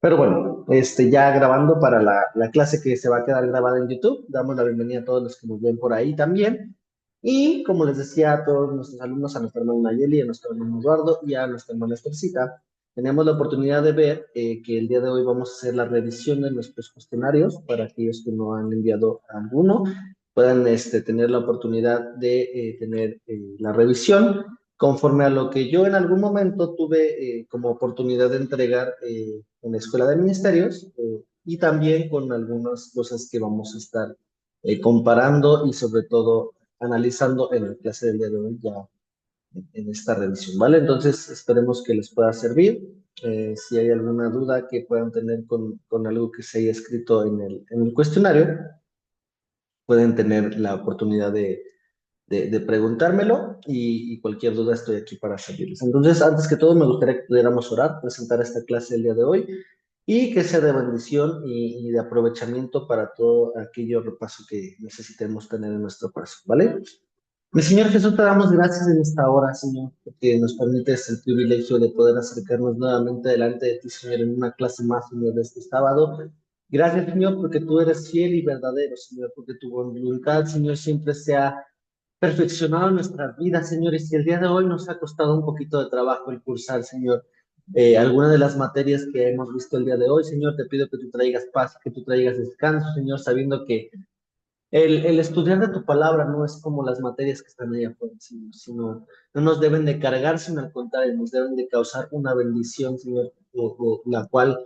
Pero bueno, ya grabando para la clase que se va a quedar grabada en YouTube, damos la bienvenida a todos los que nos ven por ahí también. Y como les decía a todos nuestros alumnos, a nuestra hermana Nayeli, a nuestro hermano Eduardo y a nuestra hermana Estercita, tenemos la oportunidad de ver que el día de hoy vamos a hacer la revisión de nuestros cuestionarios para aquellos que no han enviado alguno, puedan tener la oportunidad de tener la revisión conforme a lo que yo en algún momento tuve como oportunidad de entregar en la Escuela de Ministerios y también con algunas cosas que vamos a estar comparando y sobre todo analizando en la clase del día de hoy ya en esta revisión, ¿vale? Entonces esperemos que les pueda servir. Si hay alguna duda que puedan tener con algo que se haya escrito en el cuestionario, pueden tener la oportunidad de preguntármelo y cualquier duda estoy aquí para servirles. Entonces, antes que todo, me gustaría que pudiéramos orar, presentar esta clase el día de hoy y que sea de bendición y de aprovechamiento para todo aquello repaso que necesitemos tener en nuestro corazón, ¿vale? Mi Señor Jesús, te damos gracias en esta hora, Señor, porque nos permites el privilegio de poder acercarnos nuevamente delante de ti, Señor, en una clase más, Señor, de este sábado. Gracias, Señor, porque tú eres fiel y verdadero, Señor, porque tu voluntad, Señor, siempre se ha perfeccionado nuestras vidas, Señor, y si el día de hoy nos ha costado un poquito de trabajo el cursar, Señor, alguna de las materias que hemos visto el día de hoy, Señor, te pido que tú traigas paz, que tú traigas descanso, Señor, sabiendo que el estudiar de tu palabra no es como las materias que están ahí afuera, sino no nos deben de cargar, sino al contrario, nos deben de causar una bendición, Señor, la cual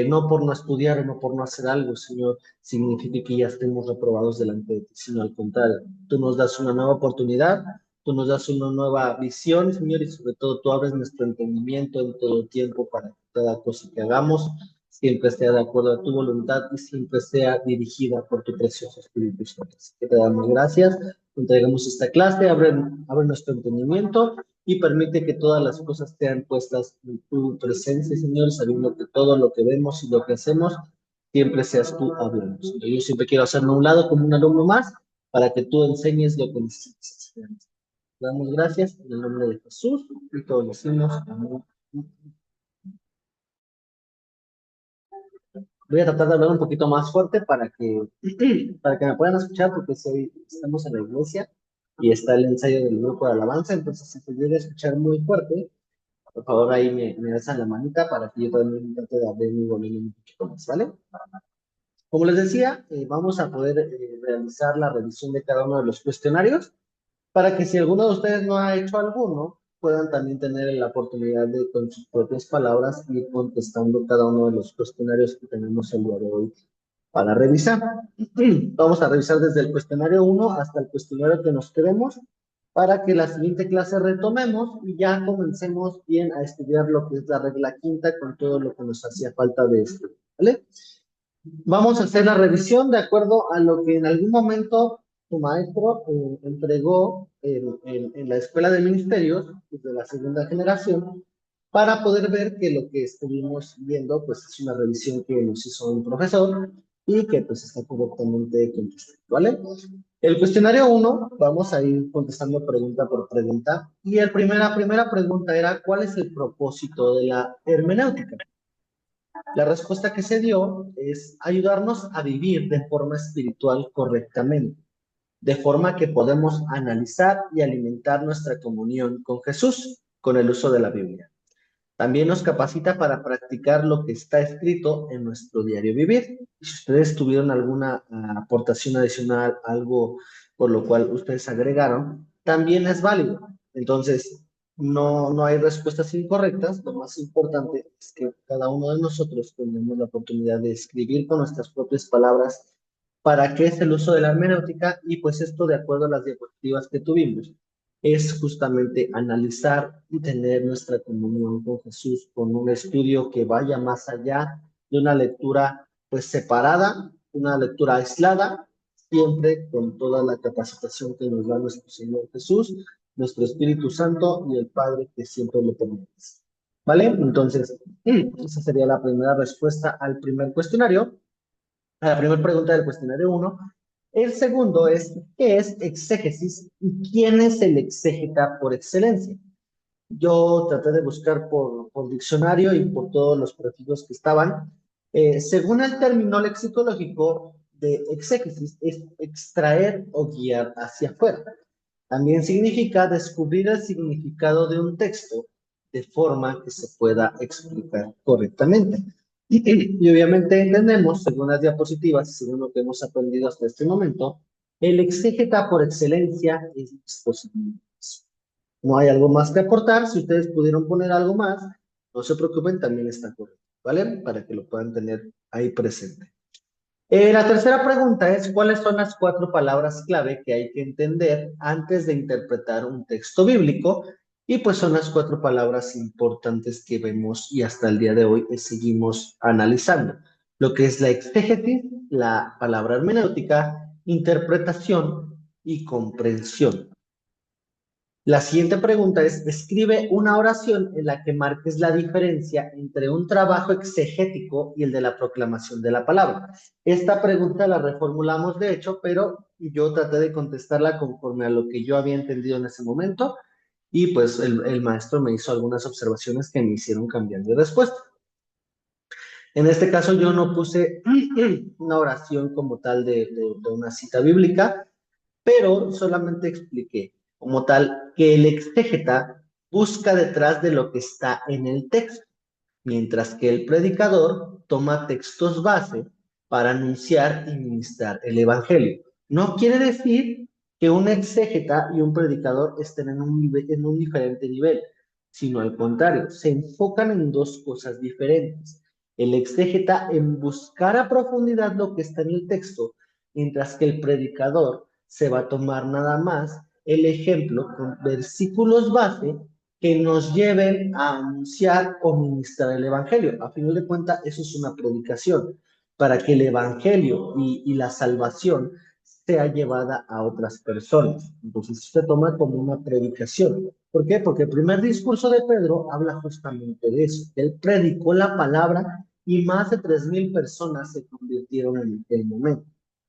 no por no estudiar o no por no hacer algo, Señor, signifique que ya estemos reprobados delante de ti, sino al contrario, tú nos das una nueva oportunidad, tú nos das una nueva visión, Señor, y sobre todo tú abres nuestro entendimiento en todo tiempo para que cada cosa que hagamos siempre sea de acuerdo a tu voluntad y siempre sea dirigida por tu precioso Espíritu Santo. Así que te damos gracias, entregamos esta clase, abre nuestro entendimiento y permite que todas las cosas sean puestas en tu presencia, Señor, sabiendo que todo lo que vemos y lo que hacemos, siempre seas tú hablando. Señor, yo siempre quiero hacerme a un lado como un alumno más para que tú enseñes lo que necesitas. Te damos gracias en el nombre de Jesús y todos decimos amén. Voy a tratar de hablar un poquito más fuerte para que me puedan escuchar, porque estamos en la iglesia y está el ensayo del grupo de alabanza, entonces si se llega a escuchar muy fuerte, por favor ahí me alzan la manita para que yo también trate de abrir mi volumen un poquito más, ¿vale? Como les decía, vamos a poder realizar la revisión de cada uno de los cuestionarios para que si alguno de ustedes no ha hecho alguno, puedan también tener la oportunidad de con sus propias palabras ir contestando cada uno de los cuestionarios que tenemos el día de hoy para revisar. Vamos a revisar desde el cuestionario uno hasta el cuestionario que nos queremos para que la siguiente clase retomemos y ya comencemos bien a estudiar lo que es la regla quinta con todo lo que nos hacía falta de esto, ¿vale? Vamos a hacer la revisión de acuerdo a lo que en algún momento tu maestro entregó en la escuela de ministerios de la segunda generación para poder ver que lo que estuvimos viendo pues es una revisión que nos hizo un profesor y que pues está correctamente contestado, ¿vale? El cuestionario uno, vamos a ir contestando pregunta por pregunta y la primera pregunta era ¿cuál es el propósito de la hermenéutica? La respuesta que se dio es ayudarnos a vivir de forma espiritual correctamente, de forma que podemos analizar y alimentar nuestra comunión con Jesús con el uso de la Biblia. También nos capacita para practicar lo que está escrito en nuestro diario vivir. Si ustedes tuvieron alguna aportación adicional, algo por lo cual ustedes agregaron, también es válido. Entonces, no hay respuestas incorrectas. Lo más importante es que cada uno de nosotros tenemos la oportunidad de escribir con nuestras propias palabras para qué es el uso de la hermenéutica y pues esto de acuerdo a las diapositivas que tuvimos es justamente analizar y tener nuestra comunión con Jesús con un estudio que vaya más allá de una lectura pues separada, una lectura aislada, siempre con toda la capacitación que nos da nuestro Señor Jesús, nuestro Espíritu Santo y el Padre que siempre lo permite. ¿Vale? Entonces, esa sería la primera respuesta al primer cuestionario, a la primera pregunta del cuestionario uno. El segundo es, ¿qué es exégesis y quién es el exégeta por excelencia? Yo traté de buscar por diccionario y por todos los prefijos que estaban. Según el término lexicológico de exégesis, es extraer o guiar hacia afuera. También significa descubrir el significado de un texto de forma que se pueda explicar correctamente. Y obviamente entendemos, según las diapositivas, según lo que hemos aprendido hasta este momento, el exégeta por excelencia es el expositor. No hay algo más que aportar. Si ustedes pudieron poner algo más, no se preocupen, también está correcto, ¿vale? Para que lo puedan tener ahí presente. La tercera pregunta es, ¿cuáles son las 4 palabras clave que hay que entender antes de interpretar un texto bíblico? Y pues son las 4 palabras importantes que vemos y hasta el día de hoy seguimos analizando. Lo que es la exégesis, la palabra hermenéutica, interpretación y comprensión. La siguiente pregunta es, escribe una oración en la que marques la diferencia entre un trabajo exegético y el de la proclamación de la palabra. Esta pregunta la reformulamos de hecho, pero yo traté de contestarla conforme a lo que yo había entendido en ese momento y pues el maestro me hizo algunas observaciones que me hicieron cambiar de respuesta. En este caso yo no puse una oración como tal de una cita bíblica, pero solamente expliqué como tal que el exégeta busca detrás de lo que está en el texto, mientras que el predicador toma textos base para anunciar y ministrar el evangelio. No quiere decir que un exégeta y un predicador estén en un diferente nivel, sino al contrario, se enfocan en dos cosas diferentes. El exégeta en buscar a profundidad lo que está en el texto, mientras que el predicador se va a tomar nada más el ejemplo con versículos base que nos lleven a anunciar o ministrar el Evangelio. A final de cuentas, eso es una predicación, para que el Evangelio y la salvación sea llevada a otras personas. Entonces, se toma como una predicación. ¿Por qué? Porque el primer discurso de Pedro habla justamente de eso. Él predicó la palabra y más de 3,000 personas se convirtieron en el momento.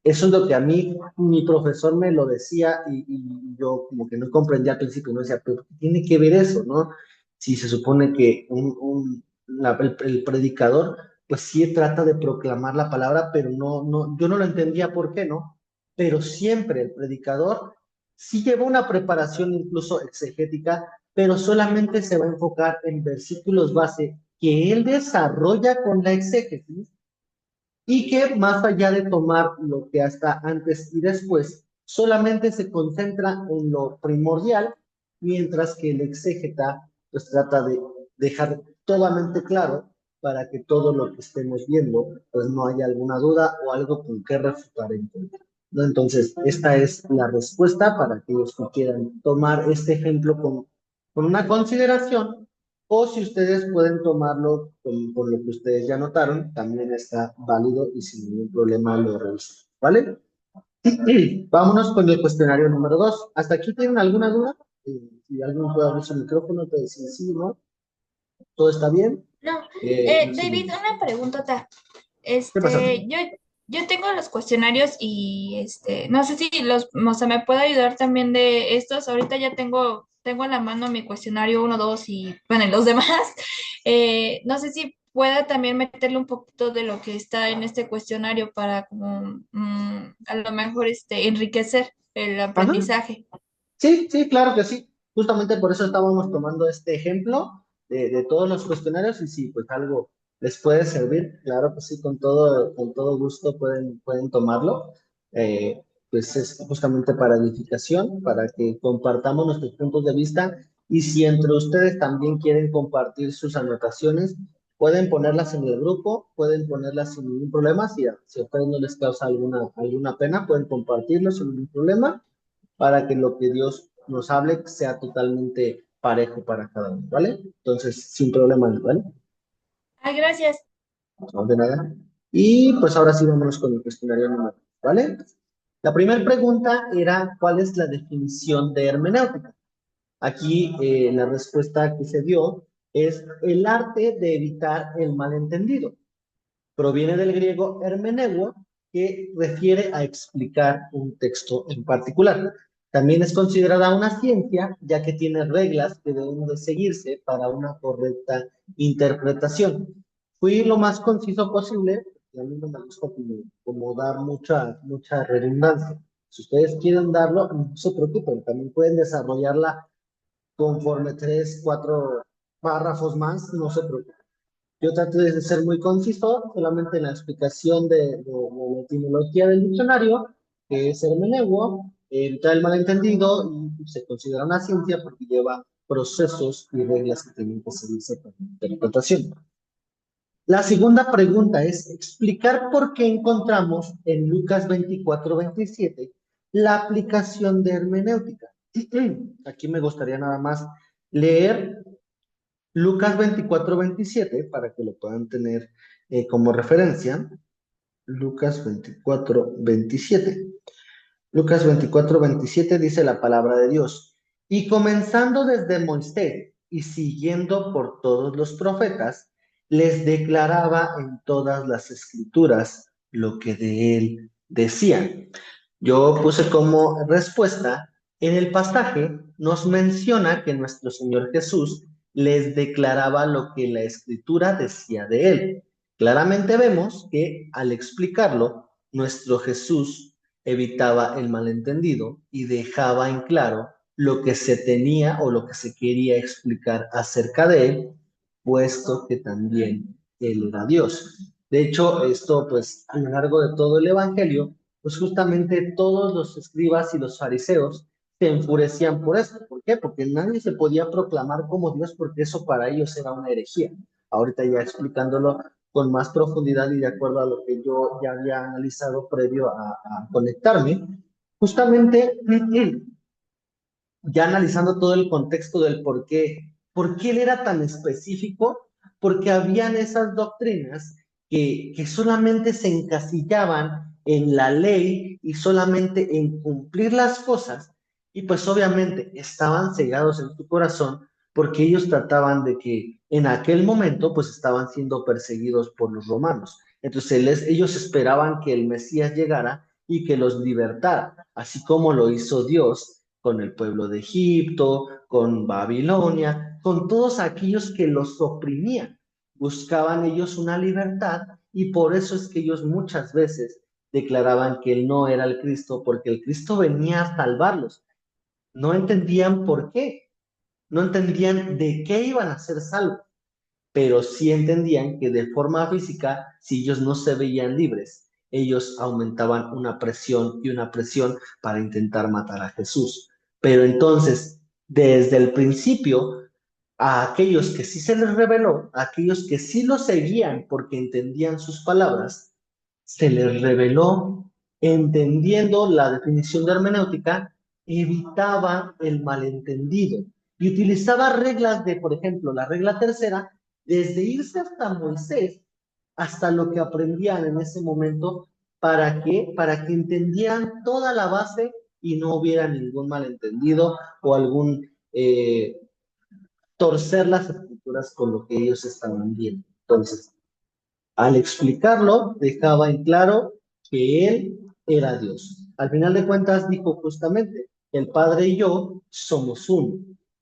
Eso es lo que a mí, mi profesor me lo decía y yo como que no comprendía al principio, no decía, pero ¿qué tiene que ver eso, no? Si se supone que el predicador, pues sí trata de proclamar la palabra, pero yo no lo entendía por qué, ¿no? Pero siempre el predicador sí lleva una preparación incluso exegética, pero solamente se va a enfocar en versículos base que él desarrolla con la exégesis y que más allá de tomar lo que hasta antes y después, solamente se concentra en lo primordial, mientras que el exégeta pues trata de dejar totalmente claro para que todo lo que estemos viendo pues no haya alguna duda o algo con que refutar en contra, ¿no? Entonces, esta es la respuesta para aquellos que quieran tomar este ejemplo con una consideración o si ustedes pueden tomarlo con lo que ustedes ya notaron, también está válido y sin ningún problema lo revisan, ¿vale? Vámonos con el cuestionario número 2. ¿Hasta aquí tienen alguna duda? Si alguien puede abrir su micrófono, puede decir sí, ¿no? ¿Todo está bien? No, No sé. David, una preguntota. ¿Qué pasa? Yo tengo los cuestionarios y no sé si o sea, me puede ayudar también de estos. Ahorita ya tengo en la mano mi cuestionario uno 2 y bueno, y los demás. No sé si pueda también meterle un poquito de lo que está en este cuestionario para como a lo mejor enriquecer el Ajá. aprendizaje. Sí, sí, claro que sí. Justamente por eso estábamos tomando este ejemplo de todos los cuestionarios y si pues algo les puede servir, claro que sí, con todo gusto pueden tomarlo. Pues es justamente para edificación, para que compartamos nuestros puntos de vista y si entre ustedes también quieren compartir sus anotaciones, pueden ponerlas en el grupo, pueden ponerlas sin ningún problema. Si a ustedes no les causa alguna pena, pueden compartirlo sin ningún problema para que lo que Dios nos hable sea totalmente parejo para cada uno, ¿vale? Entonces, sin problema, ¿vale? Ay, gracias. No de nada. Y pues ahora sí vámonos con el cuestionario número, ¿vale? La primera pregunta era, ¿cuál es la definición de hermenéutica? Aquí la respuesta que se dio es el arte de evitar el malentendido. Proviene del griego hermeneuo, que refiere a explicar un texto en particular. También es considerada una ciencia, ya que tiene reglas que deben de seguirse para una correcta interpretación. Fui lo más conciso posible, porque a mí no me gusta como dar mucha redundancia. Si ustedes quieren darlo, no se preocupen, también pueden desarrollarla conforme tres, cuatro párrafos más, no se preocupen. Yo trato de ser muy conciso, solamente en la explicación de la etimología del diccionario, que es hermeneuo, evitar el malentendido y se considera una ciencia porque lleva procesos y reglas que tienen que seguirse para la interpretación. La segunda pregunta es explicar por qué encontramos en Lucas 24-27 la aplicación de hermenéutica. Aquí me gustaría nada más leer Lucas 24-27 para que lo puedan tener como referencia. Lucas 24-27. Lucas 24-27 dice la palabra de Dios. Y comenzando desde Moisés y siguiendo por todos los profetas, les declaraba en todas las escrituras lo que de él decían. Yo puse como respuesta, en el pasaje nos menciona que nuestro Señor Jesús les declaraba lo que la escritura decía de él. Claramente vemos que al explicarlo, nuestro Jesús evitaba el malentendido y dejaba en claro lo que se tenía o lo que se quería explicar acerca de él, puesto que también él era Dios. De hecho, esto pues a lo largo de todo el Evangelio, pues justamente todos los escribas y los fariseos se enfurecían por esto. ¿Por qué? Porque nadie se podía proclamar como Dios porque eso para ellos era una herejía. Ahorita ya explicándolo con más profundidad y de acuerdo a lo que yo ya había analizado previo a conectarme, justamente ya analizando todo el contexto del por qué él era tan específico, porque habían esas doctrinas que solamente se encasillaban en la ley y solamente en cumplir las cosas, y pues obviamente estaban cegados en su corazón porque ellos trataban de que en aquel momento pues estaban siendo perseguidos por los romanos. Entonces ellos esperaban que el Mesías llegara y que los libertara, así como lo hizo Dios con el pueblo de Egipto, con Babilonia, con todos aquellos que los oprimían. Buscaban ellos una libertad y por eso es que ellos muchas veces declaraban que él no era el Cristo, porque el Cristo venía a salvarlos. No entendían por qué, no entendían de qué iban a ser salvos, pero sí entendían que de forma física, si ellos no se veían libres, ellos aumentaban una presión y una presión para intentar matar a Jesús. Pero entonces, desde el principio, a aquellos que sí se les reveló, a aquellos que sí lo seguían porque entendían sus palabras, se les reveló entendiendo la definición de hermenéutica, evitaba el malentendido y utilizaba reglas de, por ejemplo, la regla tercera, desde irse hasta Moisés, hasta lo que aprendían en ese momento, para que entendieran toda la base y no hubiera ningún malentendido o algún torcer las escrituras con lo que ellos estaban viendo. Entonces, al explicarlo, dejaba en claro que él era Dios. Al final de cuentas, dijo justamente, el Padre y yo somos uno.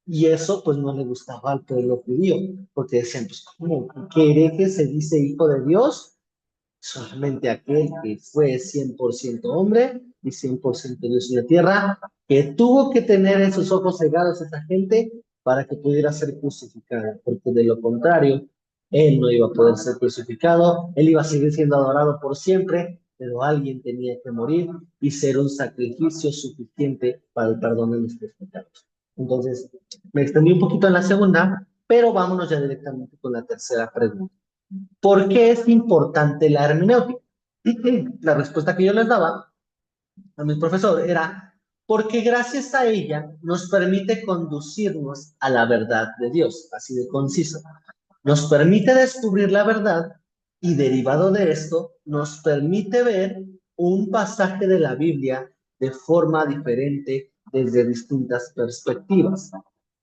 Y eso pues no le gustaba al pueblo judío, porque decían, pues, ¿cómo? ¿Qué hereje se dice hijo de Dios? Solamente aquel que fue 100% hombre y 100% Dios en la tierra, que tuvo que tener en sus ojos cegados a esa gente para que pudiera ser crucificado, porque de lo contrario, él no iba a poder ser crucificado, él iba a seguir siendo adorado por siempre, pero alguien tenía que morir y ser un sacrificio suficiente para el perdón de nuestros pecados. Entonces, me extendí un poquito en la segunda, pero vámonos ya directamente con la tercera pregunta. ¿Por qué es importante la hermenéutica? La respuesta que yo les daba a mi profesor era porque gracias a ella nos permite conducirnos a la verdad de Dios, así de conciso. Nos permite descubrir la verdad y derivado de esto nos permite ver un pasaje de la Biblia de forma diferente desde distintas perspectivas.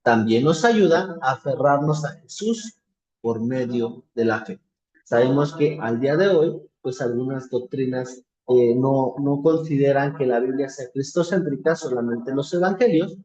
También nos ayuda a aferrarnos a Jesús por medio de la fe. Sabemos que al día de hoy, pues algunas doctrinas no consideran que la Biblia sea cristocéntrica, solamente los evangelios,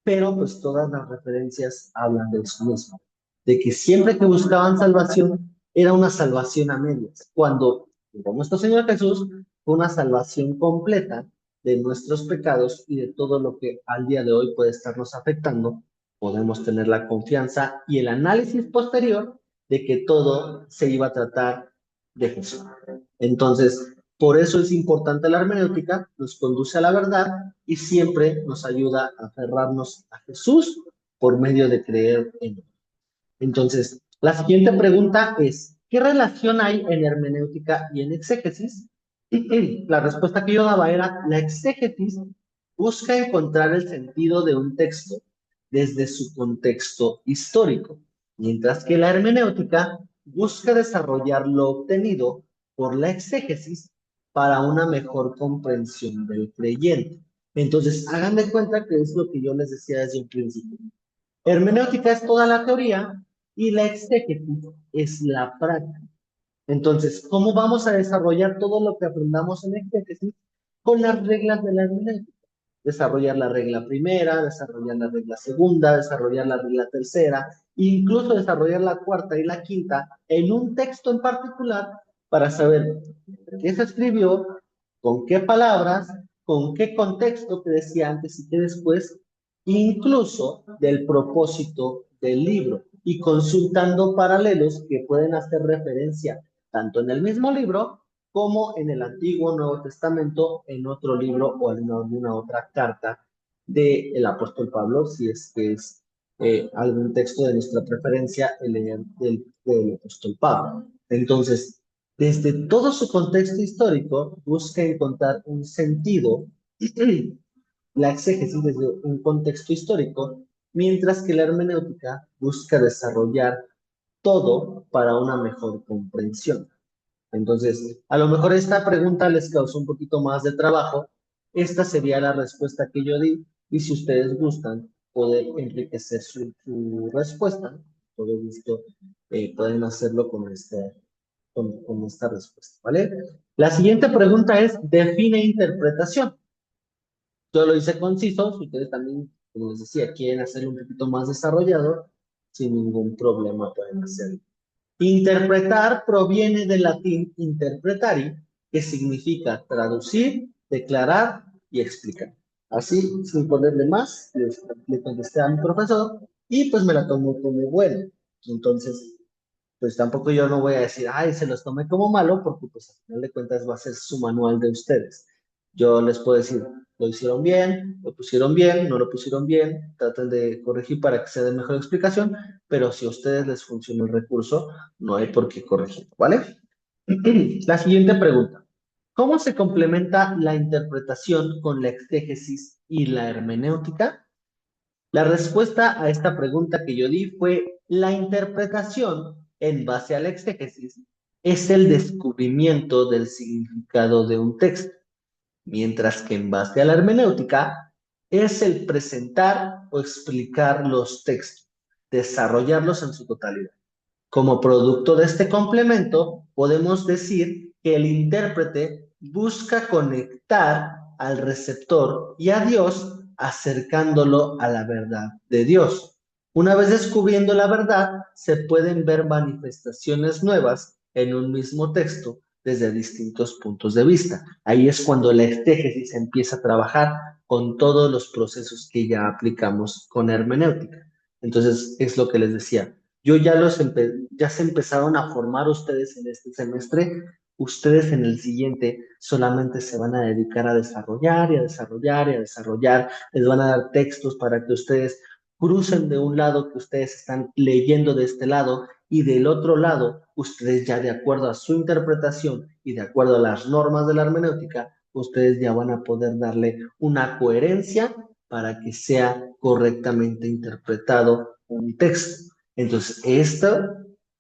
pero pues todas las referencias hablan de eso mismo, de que siempre que buscaban salvación era una salvación a medias, cuando con nuestro Señor Jesús fue una salvación completa de nuestros pecados y de todo lo que al día de hoy puede estarnos afectando, podemos tener la confianza y el análisis posterior de que todo se iba a tratar de Jesús. Entonces, por eso es importante la hermenéutica, nos conduce a la verdad y siempre nos ayuda a aferrarnos a Jesús por medio de creer en él. Entonces, la siguiente pregunta es, ¿qué relación hay en hermenéutica y en exégesis? La respuesta que yo daba era, la exégesis busca encontrar el sentido de un texto desde su contexto histórico, mientras que la hermenéutica busca desarrollar lo obtenido por la exégesis para una mejor comprensión del creyente. Entonces, hagan de cuenta que es lo que yo les decía desde un principio. Hermenéutica es toda la teoría y la exégesis es la práctica. Entonces, ¿cómo vamos a desarrollar todo lo que aprendamos en exégesis? Con las reglas de la hermenéutica. Desarrollar la regla primera, desarrollar la regla segunda, desarrollar la regla tercera, incluso desarrollar la cuarta y la quinta en un texto en particular para saber qué se escribió, con qué palabras, con qué contexto que decía antes y que después, incluso del propósito del libro y consultando paralelos que pueden hacer referencia tanto en el mismo libro como en el Antiguo Nuevo Testamento, en otro libro o en alguna otra carta del apóstol Pablo, si es que es algún texto de nuestra preferencia, el del apóstol Pablo. Entonces, desde todo su contexto histórico, busca encontrar un sentido, la exégesis desde un contexto histórico, mientras que la hermenéutica busca desarrollar todo para una mejor comprensión. Entonces, a lo mejor esta pregunta les causó un poquito más de trabajo. Esta sería la respuesta que yo di. Y si ustedes gustan poder enriquecer su respuesta, todo gusto, pueden hacerlo con esta respuesta, ¿vale? La siguiente pregunta es, define interpretación. Yo lo hice conciso, si ustedes también, como les decía, quieren hacerlo un poquito más desarrollado, sin ningún problema pueden hacerlo. Interpretar proviene del latín interpretari, que significa traducir, declarar y explicar. Así, sin ponerle más, le contesté a mi profesor y pues me la tomó como buena. Entonces, pues tampoco yo no voy a decir, ay, se los tomé como malo, porque pues al final de cuentas va a ser su manual de ustedes. Yo les puedo decir, lo hicieron bien, lo pusieron bien, no lo pusieron bien, traten de corregir para que se dé mejor explicación, pero si a ustedes les funciona el recurso, no hay por qué corregir, ¿vale? La siguiente pregunta. ¿Cómo se complementa la interpretación con la exégesis y la hermenéutica? La respuesta a esta pregunta que yo di fue la interpretación en base a la exégesis es el descubrimiento del significado de un texto, mientras que en base a la hermenéutica es el presentar o explicar los textos, desarrollarlos en su totalidad. Como producto de este complemento, podemos decir que el intérprete busca conectar al receptor y a Dios acercándolo a la verdad de Dios. Una vez descubriendo la verdad, se pueden ver manifestaciones nuevas en un mismo texto desde distintos puntos de vista. Ahí es cuando la exégesis empieza a trabajar con todos los procesos que ya aplicamos con hermenéutica. Entonces, es lo que les decía. Ya se empezaron a formar ustedes en este semestre, ustedes en el siguiente solamente se van a dedicar a desarrollar y a desarrollar y a desarrollar, les van a dar textos para que ustedes crucen de un lado que ustedes están leyendo de este lado y del otro lado, ustedes ya de acuerdo a su interpretación y de acuerdo a las normas de la hermenéutica, ustedes ya van a poder darle una coherencia para que sea correctamente interpretado un texto. Entonces, esto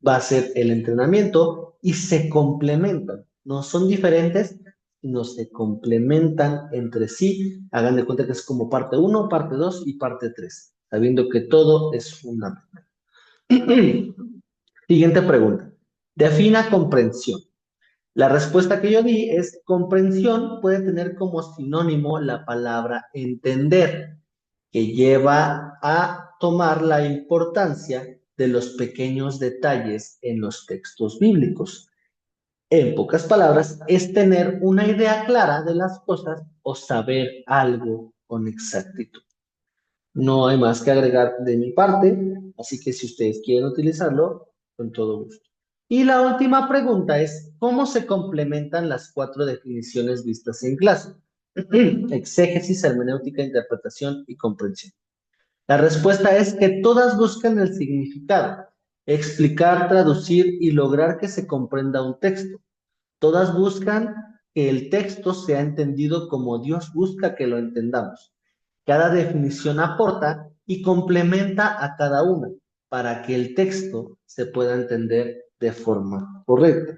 va a ser el entrenamiento y se complementan. No son diferentes, sino se complementan entre sí. Hagan de cuenta que es como parte uno, parte 2 y parte 3, sabiendo que todo es fundamental. Siguiente pregunta. Defina comprensión. La respuesta que yo di es comprensión puede tener como sinónimo la palabra entender, que lleva a tomar la importancia de los pequeños detalles en los textos bíblicos. En pocas palabras, es tener una idea clara de las cosas o saber algo con exactitud. No hay más que agregar de mi parte, así que si ustedes quieren utilizarlo, con todo gusto. Y la última pregunta es, ¿cómo se complementan las cuatro definiciones vistas en clase? Exégesis, hermenéutica, interpretación y comprensión. La respuesta es que todas buscan el significado, explicar, traducir y lograr que se comprenda un texto. Todas buscan que el texto sea entendido como Dios busca que lo entendamos. Cada definición aporta y complementa a cada una para que el texto se pueda entender de forma correcta.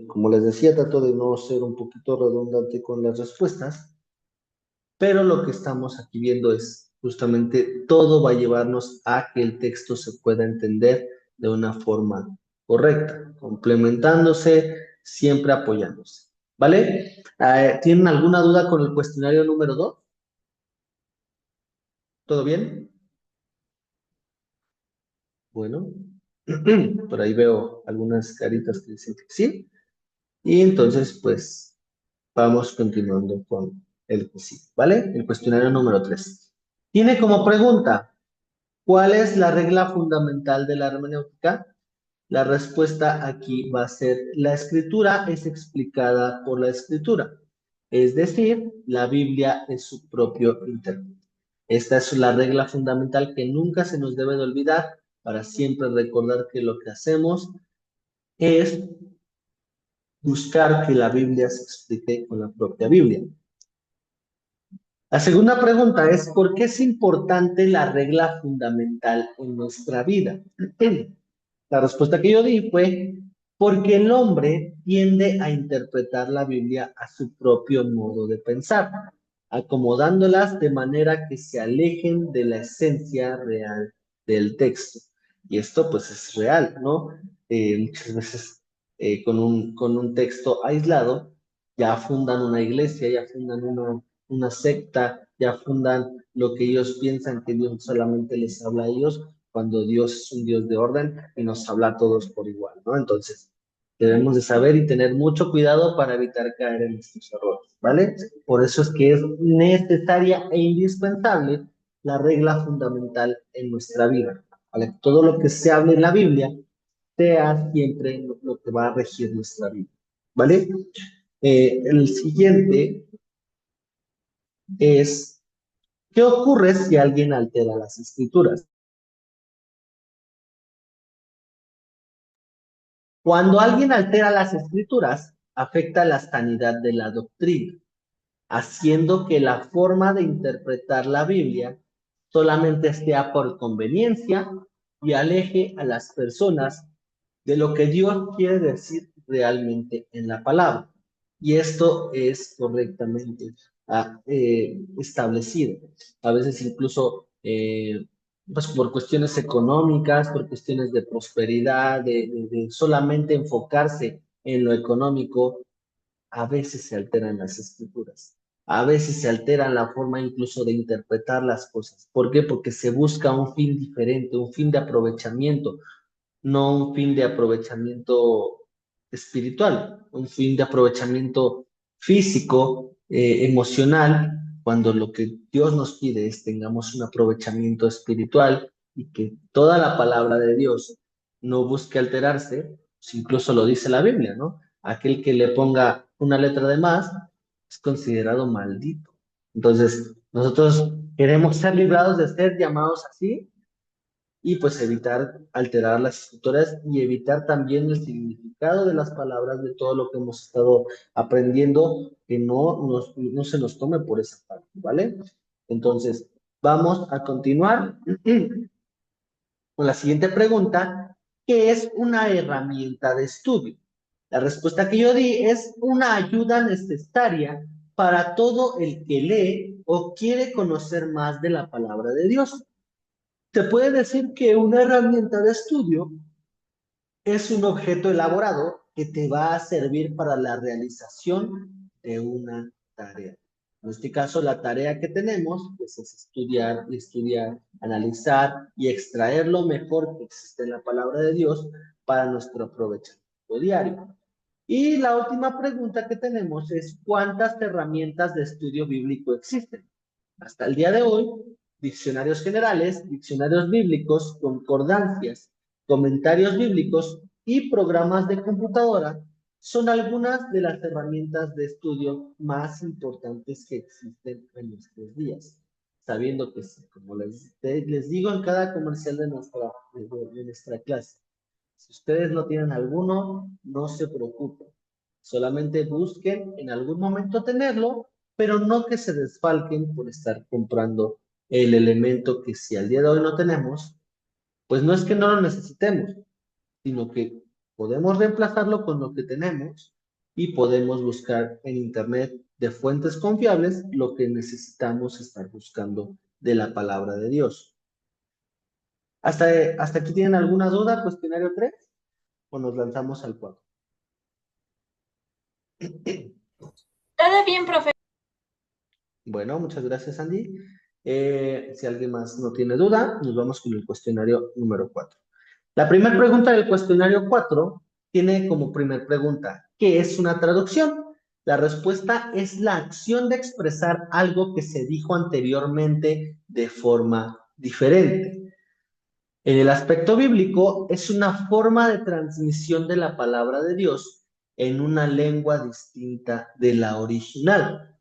Como les decía, trato de no ser un poquito redundante con las respuestas, pero lo que estamos aquí viendo es justamente todo va a llevarnos a que el texto se pueda entender de una forma correcta, complementándose, siempre apoyándose. ¿Vale? ¿Tienen alguna duda con el cuestionario número 2? ¿Todo bien? Bueno, por ahí veo algunas caritas que dicen que sí. Y entonces, pues, vamos continuando con el que sí, ¿vale? El cuestionario número 3. Tiene como pregunta, ¿cuál es la regla fundamental de la hermenéutica? La respuesta aquí va a ser, la escritura es explicada por la escritura. Es decir, la Biblia es su propio intérprete. Esta es la regla fundamental que nunca se nos debe de olvidar para siempre recordar que lo que hacemos es buscar que la Biblia se explique con la propia Biblia. La segunda pregunta es, ¿por qué es importante la regla fundamental en nuestra vida? La respuesta que yo di fue, porque el hombre tiende a interpretar la Biblia a su propio modo de pensar, acomodándolas de manera que se alejen de la esencia real del texto. Y esto pues es real, ¿no? Muchas veces con un texto aislado ya fundan una iglesia, ya fundan una secta, ya fundan lo que ellos piensan que Dios solamente les habla a ellos, cuando Dios es un Dios de orden y nos habla a todos por igual, ¿no? Entonces, debemos de saber y tener mucho cuidado para evitar caer en estos errores, ¿vale? Por eso es que es necesaria e indispensable la regla fundamental en nuestra vida, ¿vale? Todo lo que se hable en la Biblia sea siempre lo que va a regir nuestra vida, ¿vale? El siguiente es, ¿qué ocurre si alguien altera las escrituras? Cuando alguien altera las escrituras, afecta la sanidad de la doctrina, haciendo que la forma de interpretar la Biblia solamente sea por conveniencia y aleje a las personas de lo que Dios quiere decir realmente en la palabra. Y esto es correctamente establecido. A veces incluso pues por cuestiones económicas, por cuestiones de prosperidad, de solamente enfocarse en lo económico, a veces se alteran las escrituras. A veces se altera la forma incluso de interpretar las cosas. ¿Por qué? Porque se busca un fin diferente, un fin de aprovechamiento, no un fin de aprovechamiento espiritual, un fin de aprovechamiento físico, emocional, cuando lo que Dios nos pide es tengamos un aprovechamiento espiritual y que toda la palabra de Dios no busque alterarse, pues incluso lo dice la Biblia, ¿no? Aquel que le ponga una letra de más es considerado maldito. Entonces, nosotros queremos ser librados de ser llamados así y pues evitar alterar las escrituras y evitar también el significado de las palabras de todo lo que hemos estado aprendiendo, que no se nos tome por esa parte, ¿vale? Entonces, vamos a continuar con la siguiente pregunta, ¿qué es una herramienta de estudio? La respuesta que yo di es una ayuda necesaria para todo el que lee o quiere conocer más de la palabra de Dios. Se puede decir que una herramienta de estudio es un objeto elaborado que te va a servir para la realización de una tarea. En este caso, la tarea que tenemos pues, es estudiar, analizar y extraer lo mejor que existe en la palabra de Dios para nuestro aprovechamiento diario. Y la última pregunta que tenemos es, ¿cuántas herramientas de estudio bíblico existen? Hasta el día de hoy, diccionarios generales, diccionarios bíblicos, concordancias, comentarios bíblicos y programas de computadora son algunas de las herramientas de estudio más importantes que existen en nuestros días. Sabiendo que, como les digo en cada comercial de nuestra clase, si ustedes no tienen alguno, no se preocupen. Solamente busquen en algún momento tenerlo, pero no que se desfalquen por estar comprando el elemento que si al día de hoy no tenemos, pues no es que no lo necesitemos, sino que podemos reemplazarlo con lo que tenemos y podemos buscar en Internet de fuentes confiables lo que necesitamos estar buscando de la palabra de Dios. ¿Hasta aquí tienen alguna duda? Cuestionario 3 o nos lanzamos al 4. Todo bien, profe. Bueno, muchas gracias, Andy. Si alguien más no tiene duda, nos vamos con el cuestionario número 4. La primera pregunta del cuestionario 4 tiene como primer pregunta, ¿qué es una traducción? La respuesta es la acción de expresar algo que se dijo anteriormente de forma diferente. En el aspecto bíblico, es una forma de transmisión de la palabra de Dios en una lengua distinta de la original.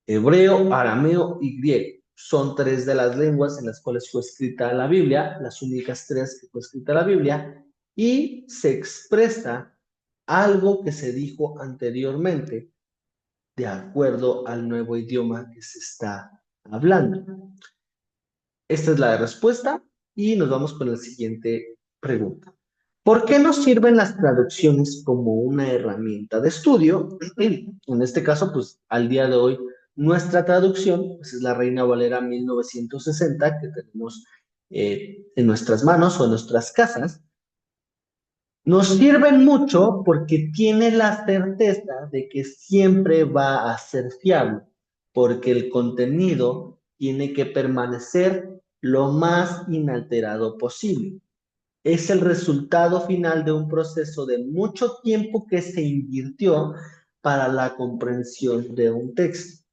Hebreo, arameo y griego son tres de las lenguas en las cuales fue escrita la Biblia, las únicas tres que fue escrita la Biblia, y se expresa algo que se dijo anteriormente de acuerdo al nuevo idioma que se está hablando. Esta es la respuesta y nos vamos con la siguiente pregunta. ¿Por qué nos sirven las traducciones como una herramienta de estudio? En este caso, pues al día de hoy, nuestra traducción pues, es la Reina Valera 1960 que tenemos en nuestras manos o en nuestras casas. Nos sirven mucho porque tiene la certeza de que siempre va a ser fiable, porque el contenido tiene que permanecer lo más inalterado posible. Es el resultado final de un proceso de mucho tiempo que se invirtió para la comprensión de un texto,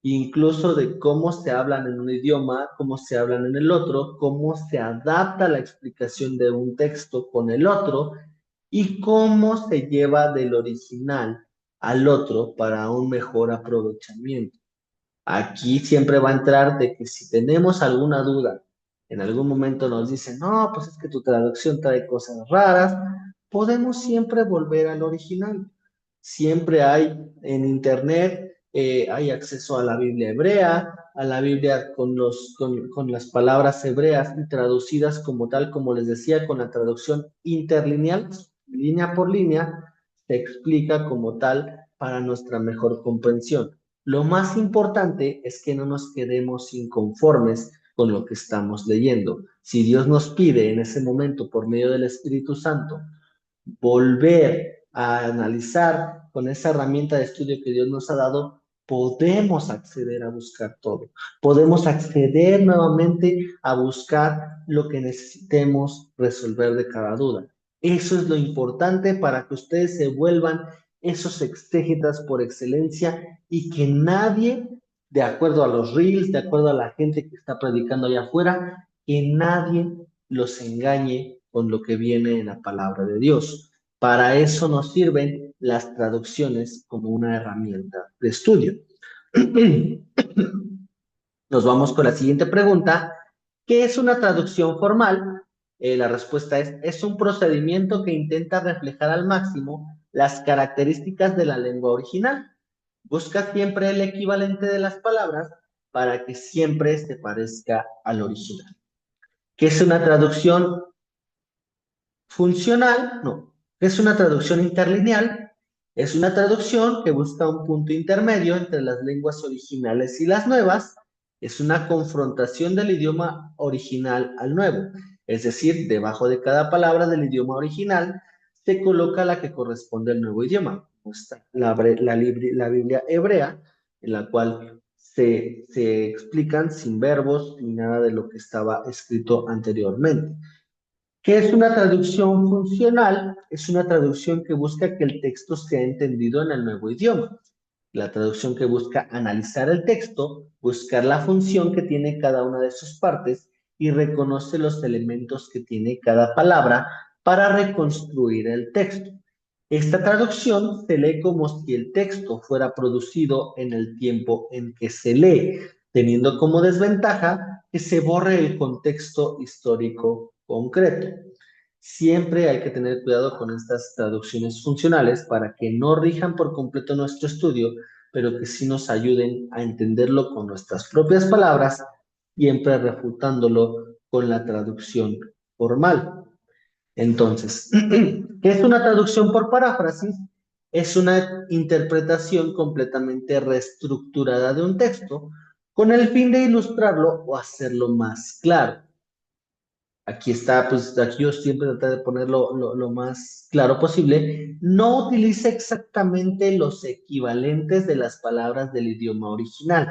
incluso de cómo se hablan en un idioma, cómo se hablan en el otro, cómo se adapta la explicación de un texto con el otro y cómo se lleva del original al otro para un mejor aprovechamiento. Aquí siempre va a entrar de que si tenemos alguna duda, en algún momento nos dicen, no, pues es que tu traducción trae cosas raras, podemos siempre volver al original. Siempre hay en internet, hay acceso a la Biblia hebrea, a la Biblia con las palabras hebreas y traducidas como tal, como les decía, con la traducción interlineal, línea por línea, se explica como tal para nuestra mejor comprensión. Lo más importante es que no nos quedemos inconformes con lo que estamos leyendo. Si Dios nos pide en ese momento, por medio del Espíritu Santo, volver a analizar con esa herramienta de estudio que Dios nos ha dado, podemos acceder a buscar todo. Podemos acceder nuevamente a buscar lo que necesitemos resolver de cada duda. Eso es lo importante para que ustedes se vuelvan esos exégetas por excelencia y que nadie, de acuerdo a los reels, de acuerdo a la gente que está predicando allá afuera, que nadie los engañe con lo que viene en la palabra de Dios. Para eso nos sirven las traducciones como una herramienta de estudio. Nos vamos con la siguiente pregunta. ¿Qué es una traducción formal? La respuesta es un procedimiento que intenta reflejar al máximo las características de la lengua original. Busca siempre el equivalente de las palabras para que siempre se parezca al original. ¿Qué es una traducción funcional? No. ¿Qué es una traducción interlineal? Es una traducción que busca un punto intermedio entre las lenguas originales y las nuevas. Es una confrontación del idioma original al nuevo. Es decir, debajo de cada palabra del idioma original se coloca la que corresponde al nuevo idioma. Está la Biblia hebrea, en la cual se explican sin verbos ni nada de lo que estaba escrito anteriormente. ¿Qué es una traducción funcional? Es una traducción que busca que el texto sea entendido en el nuevo idioma. La traducción que busca analizar el texto, buscar la función que tiene cada una de sus partes y reconoce los elementos que tiene cada palabra para reconstruir el texto. Esta traducción se lee como si el texto fuera producido en el tiempo en que se lee, teniendo como desventaja que se borre el contexto histórico concreto. Siempre hay que tener cuidado con estas traducciones funcionales para que no rijan por completo nuestro estudio, pero que sí nos ayuden a entenderlo con nuestras propias palabras, siempre refutándolo con la traducción formal. Entonces, ¿qué es una traducción por paráfrasis? Es una interpretación completamente reestructurada de un texto con el fin de ilustrarlo o hacerlo más claro. Aquí está, pues aquí yo siempre traté de ponerlo lo más claro posible. No utiliza exactamente los equivalentes de las palabras del idioma original.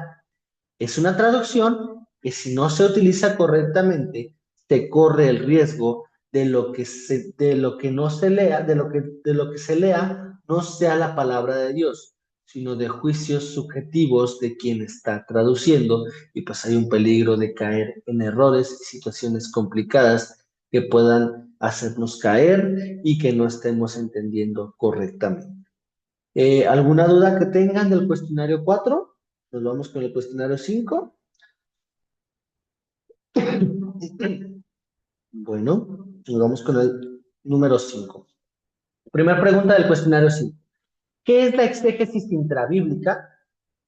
Es una traducción que si no se utiliza correctamente, se corre el riesgo de lo que no se lea, de lo que se lea no sea la palabra de Dios, sino de juicios subjetivos de quien está traduciendo, y pues hay un peligro de caer en errores y situaciones complicadas que puedan hacernos caer y que no estemos entendiendo correctamente. ¿Alguna duda que tengan del cuestionario 4? Nos vamos con el cuestionario 5. Bueno, nos vamos con el número 5. Primera pregunta del cuestionario 5. ¿Qué es la exégesis intrabíblica?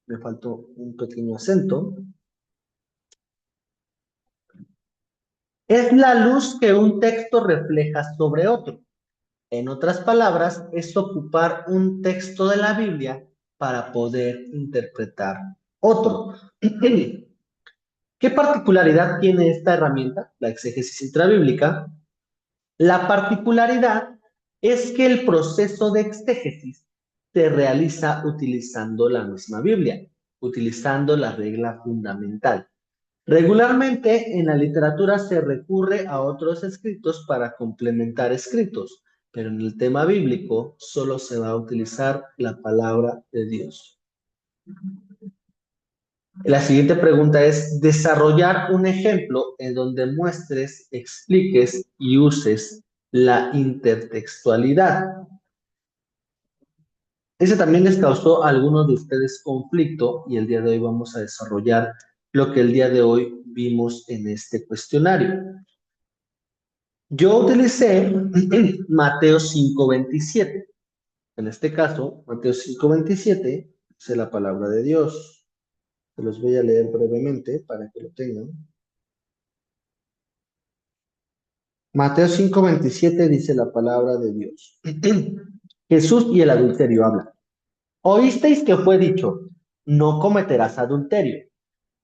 Me faltó un pequeño acento. Es la luz que un texto refleja sobre otro. En otras palabras, es ocupar un texto de la Biblia para poder interpretar otro. ¿Qué particularidad tiene esta herramienta, la exégesis intrabíblica? La particularidad es que el proceso de exégesis se realiza utilizando la misma Biblia, utilizando la regla fundamental. Regularmente en la literatura se recurre a otros escritos para complementar escritos, pero en el tema bíblico solo se va a utilizar la palabra de Dios. La siguiente pregunta es desarrollar un ejemplo en donde muestres, expliques y uses la intertextualidad. Ese también les causó a algunos de ustedes conflicto y el día de hoy vamos a desarrollar lo que el día de hoy vimos en este cuestionario. Yo utilicé Mateo 5:27. En este caso, Mateo 5:27 es la palabra de Dios. Se los voy a leer brevemente para que lo tengan. Mateo 5:27 dice la palabra de Dios. Jesús y el adulterio hablan. Oísteis que fue dicho, no cometerás adulterio.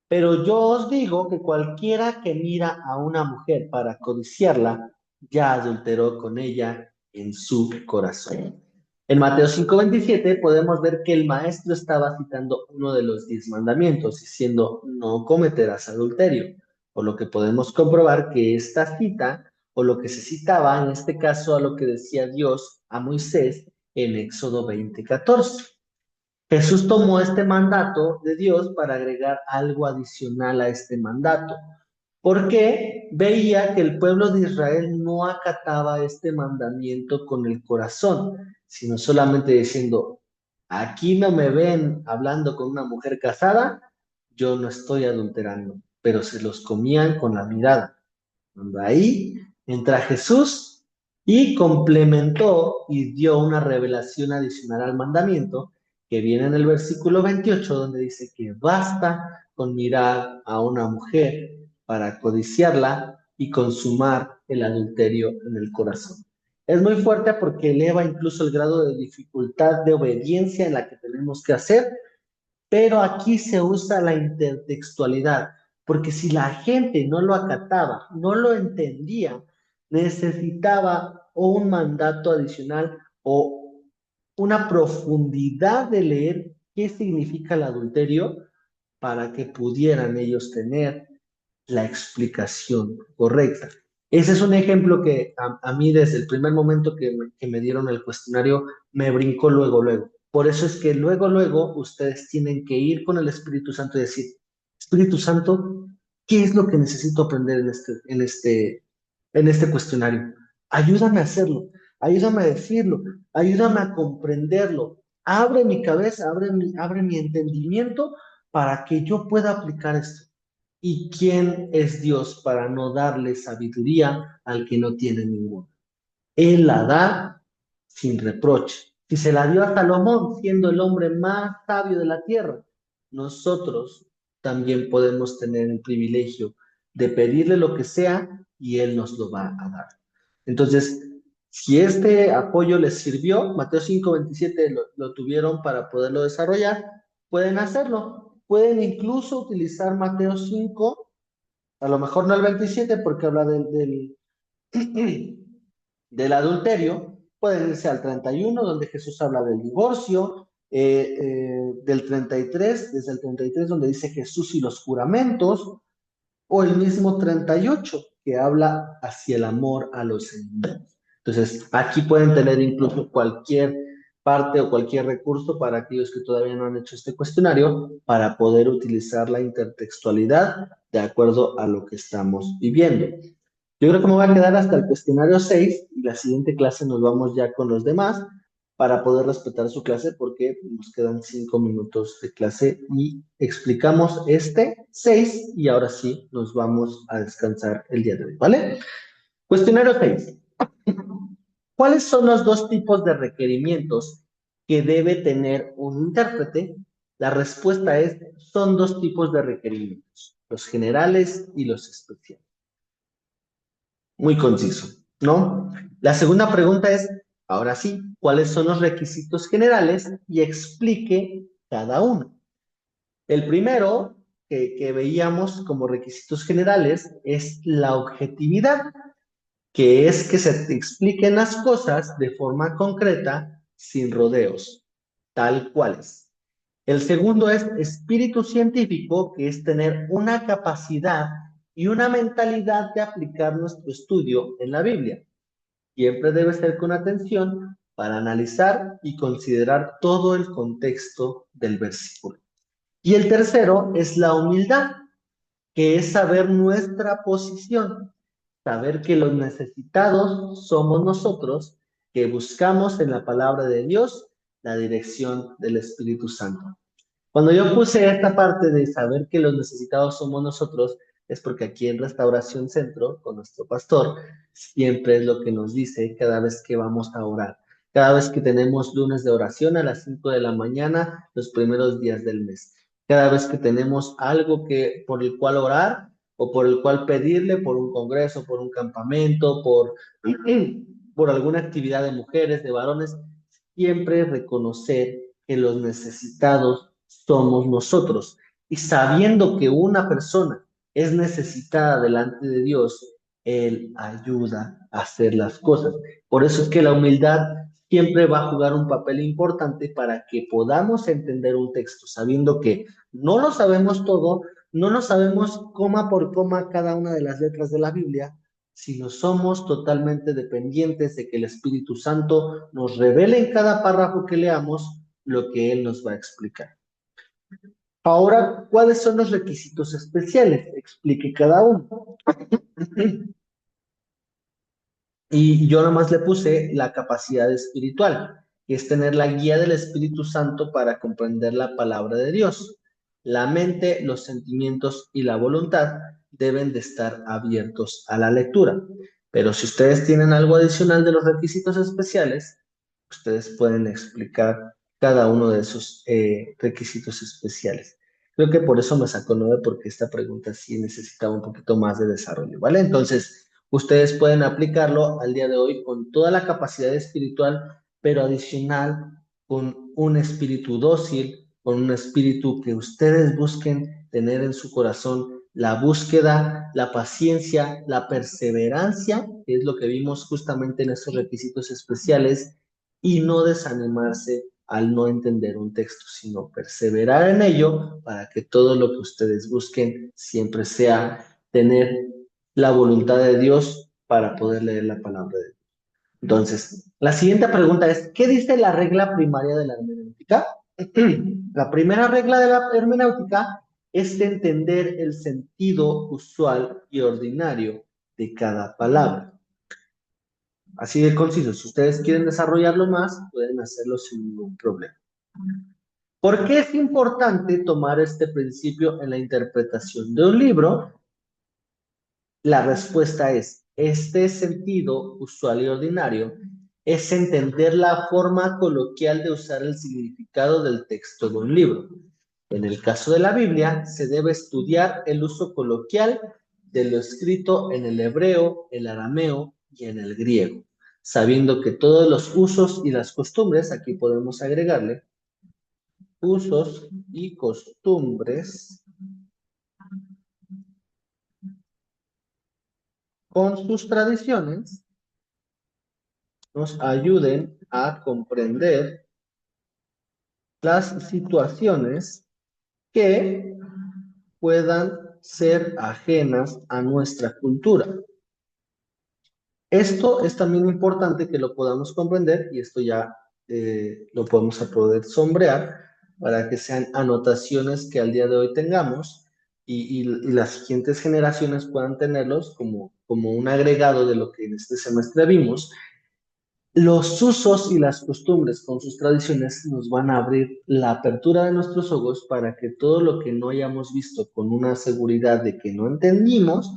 Pero yo os digo que cualquiera que mira a una mujer para codiciarla, ya adulteró con ella en su corazón. En Mateo 5:27 podemos ver que el maestro estaba citando uno de los 10 mandamientos, diciendo, no cometerás adulterio. Por lo que podemos comprobar que esta cita, o lo que se citaba en este caso a lo que decía Dios a Moisés en Éxodo 20:14. Jesús tomó este mandato de Dios para agregar algo adicional a este mandato, porque veía que el pueblo de Israel no acataba este mandamiento con el corazón, sino solamente diciendo, aquí no me ven hablando con una mujer casada, yo no estoy adulterando, pero se los comían con la mirada. Cuando ahí entra Jesús y complementó y dio una revelación adicional al mandamiento que viene en el versículo 28, donde dice que basta con mirar a una mujer para codiciarla y consumar el adulterio en el corazón. Es muy fuerte porque eleva incluso el grado de dificultad de obediencia en la que tenemos que hacer, pero aquí se usa la intertextualidad, porque si la gente no lo acataba, no lo entendía, necesitaba o un mandato adicional o una profundidad de leer qué significa el adulterio para que pudieran ellos tener la explicación correcta. Ese es un ejemplo que a mí desde el primer momento que me dieron el cuestionario me brincó luego, luego. Por eso es que luego, luego ustedes tienen que ir con el Espíritu Santo y decir, Espíritu Santo, ¿qué es lo que necesito aprender en este cuestionario? Ayúdame a hacerlo, ayúdame a decirlo, ayúdame a comprenderlo. Abre mi cabeza, abre mi entendimiento para que yo pueda aplicar esto. ¿Y quién es Dios para no darle sabiduría al que no tiene ninguna? Él la da sin reproche. Si se la dio a Salomón, siendo el hombre más sabio de la tierra, nosotros también podemos tener el privilegio de pedirle lo que sea y Él nos lo va a dar. Entonces, si este apoyo les sirvió, Mateo 5:27 lo tuvieron para poderlo desarrollar, pueden hacerlo. Pueden incluso utilizar Mateo 5, a lo mejor no el 27 porque habla del adulterio, pueden irse al 31 donde Jesús habla del divorcio, del 33 desde el 33 donde dice Jesús y los juramentos, o el mismo 38 que habla hacia el amor a los enemigos. Entonces, aquí pueden tener incluso cualquier parte o cualquier recurso para aquellos que todavía no han hecho este cuestionario para poder utilizar la intertextualidad de acuerdo a lo que estamos viviendo. Yo creo que me voy a quedar hasta el cuestionario 6 y la siguiente clase nos vamos ya con los demás para poder respetar su clase porque nos quedan 5 minutos de clase y explicamos este 6 y ahora sí nos vamos a descansar el día de hoy, ¿vale? Cuestionario 6. ¿Cuáles son los dos tipos de requerimientos que debe tener un intérprete? La respuesta es, son dos tipos de requerimientos, los generales y los especiales. Muy conciso, ¿no? La segunda pregunta es, ahora sí, ¿cuáles son los requisitos generales? Y explique cada uno. El primero que veíamos como requisitos generales es la objetividad, que es que se te expliquen las cosas de forma concreta, sin rodeos, tal cuales. El segundo es espíritu científico, que es tener una capacidad y una mentalidad de aplicar nuestro estudio en la Biblia. Siempre debe ser con atención para analizar y considerar todo el contexto del versículo. Y el tercero es la humildad, que es saber nuestra posición, saber que los necesitados somos nosotros, que buscamos en la palabra de Dios la dirección del Espíritu Santo. Cuando yo puse esta parte de saber que los necesitados somos nosotros, es porque aquí en Restauración Centro, con nuestro pastor, siempre es lo que nos dice cada vez que vamos a orar. Cada vez que tenemos lunes de oración a las 5 de la mañana, los primeros días del mes. Cada vez que tenemos algo por el cual orar o por el cual pedirle, por un congreso, por un campamento, por alguna actividad de mujeres, de varones, siempre reconocer que los necesitados somos nosotros. Y sabiendo que una persona es necesitada delante de Dios, Él ayuda a hacer las cosas. Por eso es que la humildad siempre va a jugar un papel importante para que podamos entender un texto, sabiendo que no lo sabemos todo, no lo sabemos coma por coma cada una de las letras de la Biblia, sino somos totalmente dependientes de que el Espíritu Santo nos revele en cada párrafo que leamos lo que Él nos va a explicar. Ahora, ¿cuáles son los requisitos especiales? Explique cada uno. Y yo nomás le puse la capacidad espiritual, que es tener la guía del Espíritu Santo para comprender la palabra de Dios. La mente, los sentimientos y la voluntad deben de estar abiertos a la lectura. Pero si ustedes tienen algo adicional de los requisitos especiales, ustedes pueden explicar cada uno de esos requisitos especiales. Creo que por eso me sacó 9, porque esta pregunta sí necesitaba un poquito más de desarrollo, ¿vale? Entonces, ustedes pueden aplicarlo al día de hoy con toda la capacidad espiritual, pero adicional con un espíritu dócil, con un espíritu que ustedes busquen tener en su corazón la búsqueda, la paciencia, la perseverancia, que es lo que vimos justamente en esos requisitos especiales, y no desanimarse al no entender un texto, sino perseverar en ello para que todo lo que ustedes busquen siempre sea tener la voluntad de Dios para poder leer la palabra de Dios. Entonces, la siguiente pregunta es, ¿qué dice la regla primaria de la hermenéutica? La primera regla de la hermenéutica es de entender el sentido usual y ordinario de cada palabra. Así de conciso, si ustedes quieren desarrollarlo más, pueden hacerlo sin ningún problema. ¿Por qué es importante tomar este principio en la interpretación de un libro? La respuesta es, este sentido usual y ordinario es entender la forma coloquial de usar el significado del texto de un libro. En el caso de la Biblia, se debe estudiar el uso coloquial de lo escrito en el hebreo, el arameo y en el griego, sabiendo que todos los usos y las costumbres, aquí podemos agregarle, usos y costumbres con sus tradiciones, nos ayuden a comprender las situaciones que puedan ser ajenas a nuestra cultura. Esto es también importante que lo podamos comprender y esto ya lo podemos a poder sombrear para que sean anotaciones que al día de hoy tengamos y las siguientes generaciones puedan tenerlos como un agregado de lo que en este semestre vimos. Los usos y las costumbres con sus tradiciones nos van a abrir la apertura de nuestros ojos para que todo lo que no hayamos visto con una seguridad de que no entendimos,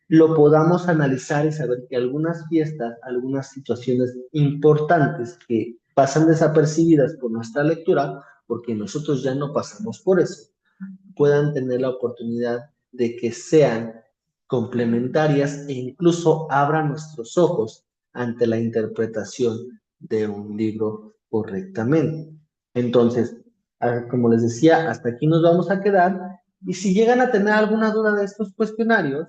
lo podamos analizar y saber que algunas fiestas, algunas situaciones importantes que pasan desapercibidas por nuestra lectura, porque nosotros ya no pasamos por eso, puedan tener la oportunidad de que sean complementarias e incluso abran nuestros ojos ante la interpretación de un libro correctamente. Entonces, como les decía, hasta aquí nos vamos a quedar y si llegan a tener alguna duda de estos cuestionarios,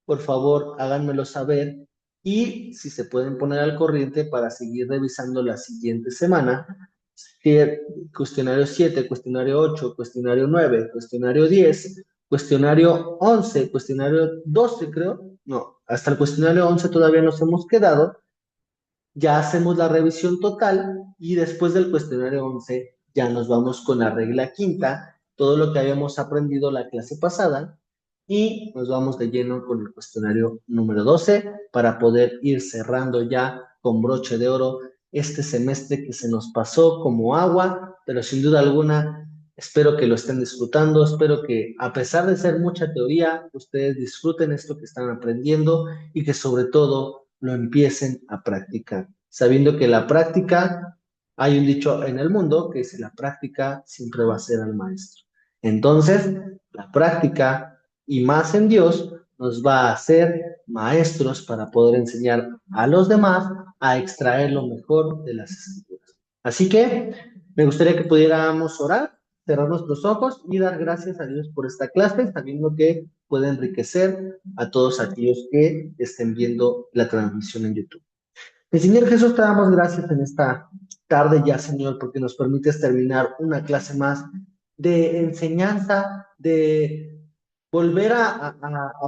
por favor háganmelo saber y si se pueden poner al corriente para seguir revisando la siguiente semana cuestionario 7, cuestionario 8, cuestionario 9, cuestionario 10, cuestionario 11, cuestionario 12, creo. No, hasta el cuestionario 11 todavía nos hemos quedado. Ya hacemos la revisión total y después del cuestionario 11 ya nos vamos con la regla quinta, todo lo que habíamos aprendido la clase pasada y nos vamos de lleno con el cuestionario número 12 para poder ir cerrando ya con broche de oro este semestre que se nos pasó como agua, pero sin duda alguna espero que lo estén disfrutando, espero que a pesar de ser mucha teoría, ustedes disfruten esto que están aprendiendo y que sobre todo lo empiecen a practicar, sabiendo que la práctica, hay un dicho en el mundo que dice la práctica siempre va a ser al maestro. Entonces, la práctica y más en Dios nos va a hacer maestros para poder enseñar a los demás a extraer lo mejor de las escrituras. Así que me gustaría que pudiéramos orar, cerrar nuestros ojos y dar gracias a Dios por esta clase, sabiendo que puede enriquecer a todos aquellos que estén viendo la transmisión en YouTube. El Señor Jesús, te damos gracias en esta tarde ya, Señor, porque nos permites terminar una clase más de enseñanza, de volver a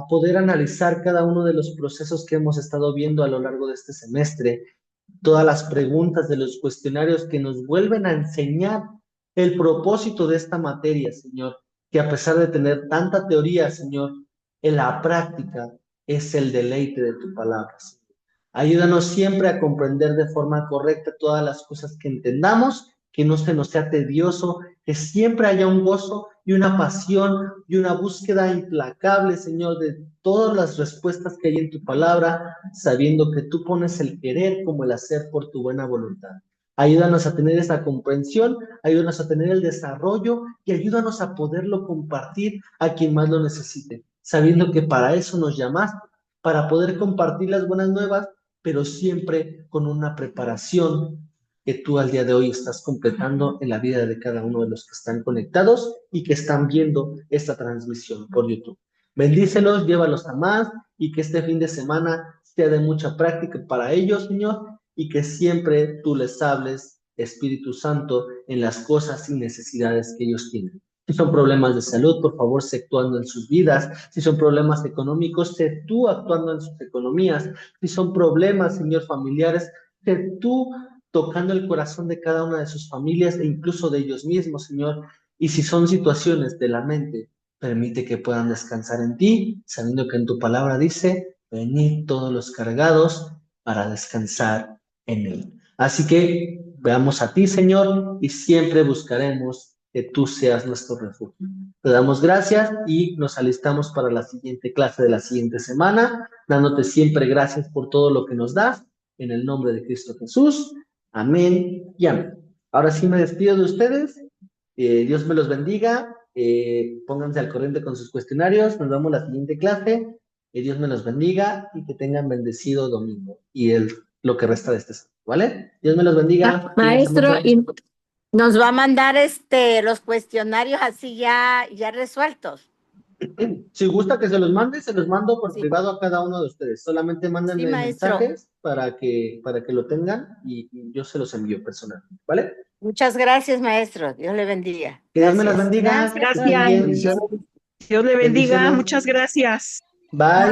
poder analizar cada uno de los procesos que hemos estado viendo a lo largo de este semestre, todas las preguntas de los cuestionarios que nos vuelven a enseñar el propósito de esta materia, Señor, que a pesar de tener tanta teoría, Señor, en la práctica es el deleite de tu palabra, Señor. Ayúdanos siempre a comprender de forma correcta todas las cosas que entendamos, que no se nos sea tedioso, que siempre haya un gozo y una pasión y una búsqueda implacable, Señor, de todas las respuestas que hay en tu palabra, sabiendo que tú pones el querer como el hacer por tu buena voluntad. Ayúdanos a tener esa comprensión, ayúdanos a tener el desarrollo y ayúdanos a poderlo compartir a quien más lo necesite, sabiendo que para eso nos llamaste, para poder compartir las buenas nuevas, pero siempre con una preparación que tú al día de hoy estás completando en la vida de cada uno de los que están conectados y que están viendo esta transmisión por YouTube. Bendícelos, llévalos a más y que este fin de semana sea de mucha práctica para ellos, Señor, y que siempre tú les hables, Espíritu Santo, en las cosas y necesidades que ellos tienen. Si son problemas de salud, por favor, sé actuando en sus vidas. Si son problemas económicos, sé tú actuando en sus economías. Si son problemas, Señor, familiares, sé tú tocando el corazón de cada una de sus familias e incluso de ellos mismos, Señor. Y si son situaciones de la mente, permite que puedan descansar en ti, sabiendo que en tu palabra dice, venid todos los cargados para descansar en él. Así que veamos a ti, Señor, y siempre buscaremos que tú seas nuestro refugio. Te damos gracias y nos alistamos para la siguiente clase de la siguiente semana, dándote siempre gracias por todo lo que nos das, en el nombre de Cristo Jesús. Amén y amén. Ahora sí me despido de ustedes. Dios me los bendiga. Pónganse al corriente con sus cuestionarios. Nos vemos la siguiente clase. Dios me los bendiga y que tengan bendecido domingo y lo que resta de este sábado, ¿vale? Dios me los bendiga. Cuídense Maestro, mucho. y nos va a mandar los cuestionarios así ya resueltos. Si gusta que se los mande, se los mando por Sí. privado a cada uno de ustedes. Solamente Sí, mándenme maestro. mensajes para que lo tengan y yo se los envío personalmente, ¿vale? Muchas gracias, maestro. Dios le bendiga. Que Dios me los Gracias. bendiga. Gracias. Que estén bien. Dios le bendiga. Bendiciones. Muchas gracias. Bye.